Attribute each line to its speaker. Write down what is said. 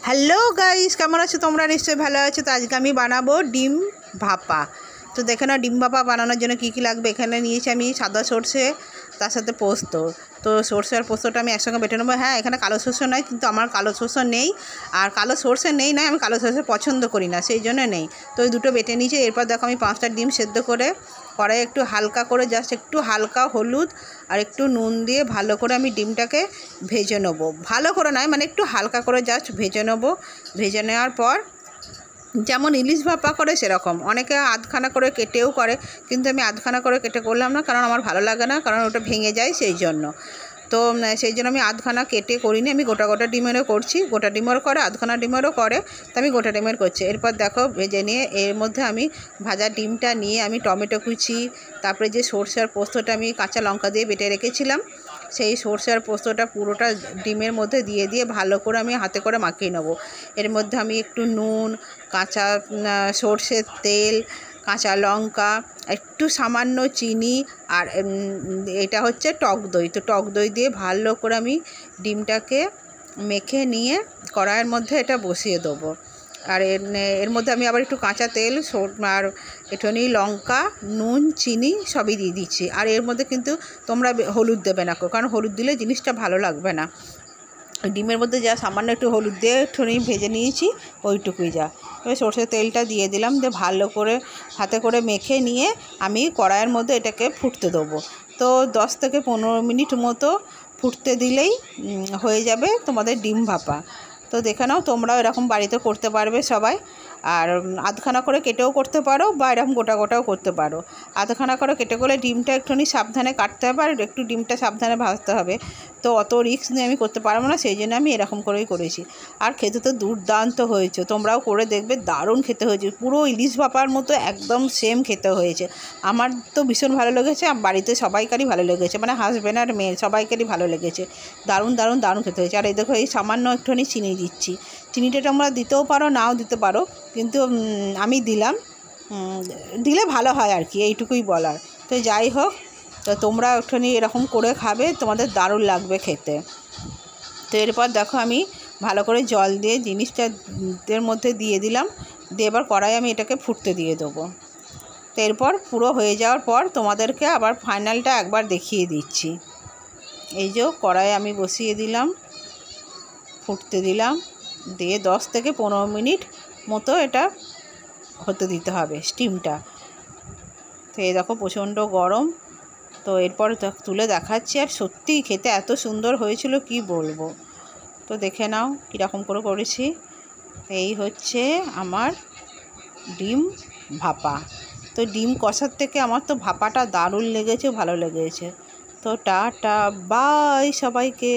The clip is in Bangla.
Speaker 1: হ্যালো গাইস, কেমন আছো তোমরা? নিশ্চয়ই ভালো আছো। তো আজকে আমি বানাবো ডিম ভাপা। তো দেখে নাও ডিম ভাপা বানানোর জন্য কী কী লাগবে। এখানে নিয়েছি আমি সাদা সর্ষে, তার সাথে পোস্ত। তো সর্ষে আর পোস্তটা আমি একসঙ্গে বেটে নেবো। হ্যাঁ, এখানে কালো সর্ষে নয়, কিন্তু আমার কালো সর্ষে নেই। আর কালো সর্ষে নেই না, আমি কালো সর্ষে পছন্দ করি না, সেই জন্য নেই। তো ওই দুটো বেটে নিয়েছি। এরপর দেখো আমি 5টা ডিম সেদ্ধ করে কড়াই একটু হালকা করে, জাস্ট একটু হালকা হলুদ আর একটু নুন দিয়ে ভালো করে আমি ডিমটাকে ভেজে নেবো। ভালো করে নয়, মানে একটু হালকা করে জাস্ট ভেজে নেবো। ভেজে নেওয়ার পর যেমন ইলিশ ভাপা করে সেরকম, অনেকে আধখানা করে কেটেও করে, কিন্তু আমি আধখানা করে কেটে করলাম না, কারণ আমার ভালো লাগে না, কারণ ওটা ভেঙে যায় সেই জন্য। তো সেই জন্য আমি আধখানা কেটে করিনি, আমি গোটা গোটা ডিমেরও করছি। গোটা ডিমেরও করে, আধখানা ডিমেরও করে, তো আমি গোটা ডিমের করছি। এরপর দেখো ভেজে নিয়ে এর মধ্যে আমি ভাজা ডিমটা নিয়ে আমি টমেটো কুচি, তারপরে যে সর্ষে আর পোস্তটা আমি কাঁচা লঙ্কা দিয়ে বেটে রেখেছিলাম, সেই সর্ষে আর পোস্তটা পুরোটা ডিমের মধ্যে দিয়ে দিয়ে ভালো করে আমি হাতে করে মাখিয়ে নেবো। এর মধ্যে আমি একটু নুন, কাঁচা সর্ষের তেল, কাঁচা লঙ্কা, একটু সামান্য চিনি, আর এটা হচ্ছে টক দই। তো টক দই দিয়ে ভালো করে আমি ডিমটাকে মেখে নিয়ে কড়াইয়ের মধ্যে এটা বসিয়ে দেবো। আর এর মধ্যে আমি আবার একটু কাঁচা তেল আর একটুখানি লঙ্কা, নুন, চিনি সবই দিয়ে দিচ্ছি। আর এর মধ্যে কিন্তু তোমরা হলুদ দেবে না, কারণ হলুদ দিলে জিনিসটা ভালো লাগবে না। ডিমের মধ্যে যা সামান্য একটু হলুদ দিয়ে একটুখানি ভেজে নিয়েছি, ওইটুকুই যা। এবার সর্ষের তেলটা দিয়ে দিলাম, দিয়ে ভালো করে হাতে করে মেখে নিয়ে আমি কড়াইয়ের মধ্যে এটাকে ফুটতে দেবো। তো 10 থেকে 15 মিনিট মতো ফুটতে দিলেই হয়ে যাবে তোমাদের ডিম ভাপা। তো দেখে নাও, তোমরাও এরকম বাড়িতে করতে পারবে সবাই। আর আধখানা করে কেটেও করতে পারো, বা এরকম গোটা গোটাও করতে পারো। আধখানা করে কেটে করলে ডিমটা একটুখানি সাবধানে কাটতে হবে, আর একটু ডিমটা সাবধানে ভাজতে হবে। তো অত রিস্ক নিয়ে আমি করতে পারবো না, সেই জন্য আমি এরকম করেই করেছি। আর খেতে তো দুর্দান্ত হয়েছে, তোমরাও করে দেখবে, দারুণ খেতে হয়েছে। পুরো ইলিশ ভাপার মতো একদম সেম খেতে হয়েছে। আমার তো ভীষণ ভালো লেগেছে, বাড়িতে সবাইকারই ভালো লেগেছে, মানে হাজব্যান্ড আর মেয়ে সবাইকারই ভালো লেগেছে। দারুণ দারুণ দারুণ খেতে হয়েছে। আর এই দেখো, এই সামান্য একটুখানি চিনি দিচ্ছি। চিনিটা তোমরা দিতেও পারো, নাও দিতে পারো, কিন্তু আমি দিলাম। দিলে ভালো হয় আর কি, এইটুকুই বলার। তো যাই হোক, তো তোমরা একটুখানি এরকম করে খাবে, তোমাদের দারুণ লাগবে খেতে। তো এরপর দেখো আমি ভালো করে জল দিয়ে জিনিসটা এর মধ্যে দিয়ে দিলাম, দিয়ে এবার কড়াই আমি এটাকে ফুটতে দিয়ে দেবো। তো এরপর পুরো হয়ে যাওয়ার পর তোমাদেরকে আবার ফাইনালটা একবার দেখিয়ে দিচ্ছি। এই যে কড়াই আমি বসিয়ে দিলাম, ফুটতে দিলাম, দিয়ে 10 থেকে 15 মিনিট মতো এটা হতে দিতে হবে স্টিমটা। তো এই দেখো প্রচণ্ড গরম। তো এরপর তুলে দেখাচ্ছি, আর সত্যিই খেতে এত সুন্দর হয়েছিল কি বলবো। তো দেখে নাও কীরকম করে করেছি। এই হচ্ছে আমার ডিম ভাপা। তো ডিম কষার থেকে আমার তো ভাপাটা দারুণ লেগেছে, ভালো লেগেছে। তো টাটা, বাই সবাইকে।